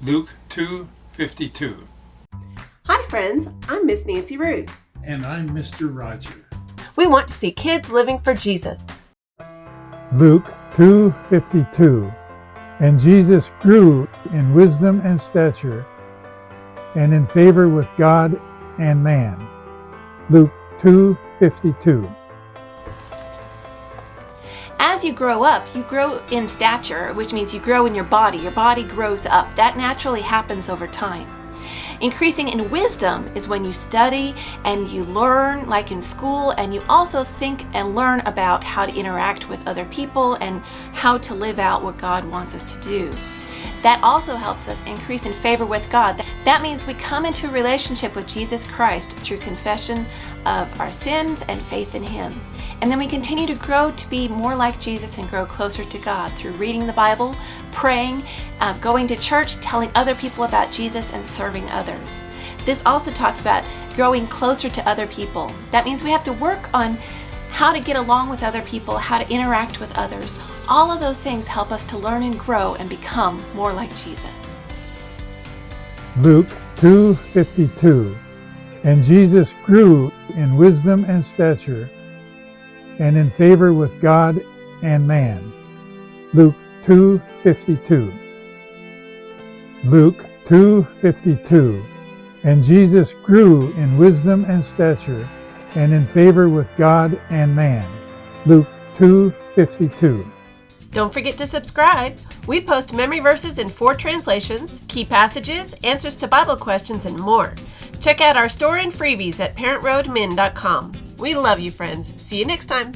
Luke 2:52. Hi friends, I'm Miss Nancy Ruth. And I'm Mr. Roger. We want to see kids living for Jesus. Luke 2:52. And Jesus grew in wisdom and stature, and in favor with God and man. Luke 2:52. As you grow up, you grow in stature, which means you grow in your body. Your body grows up. That naturally happens over time. Increasing in wisdom is when you study and you learn, like in school, and you also think and learn about how to interact with other people and how to live out what God wants us to do. That also helps us increase in favor with God. That means we come into a relationship with Jesus Christ through confession of our sins and faith in Him. And then we continue to grow to be more like Jesus and grow closer to God through reading the Bible, praying, going to church, telling other people about Jesus, and serving others. This also talks about growing closer to other people. That means we have to work on how to get along with other people, how to interact with others. All of those things help us to learn and grow and become more like Jesus. Luke 2:52. And Jesus grew in wisdom and stature, and in favor with God and man. Luke 2:52. Luke 2:52. And Jesus grew in wisdom and stature, and in favor with God and man. Luke 2:52. Don't forget to subscribe. We post memory verses in 4 translations, key passages, answers to Bible questions, and more. Check out our store and freebies at parentroadmin.com. We love you, friends. See you next time.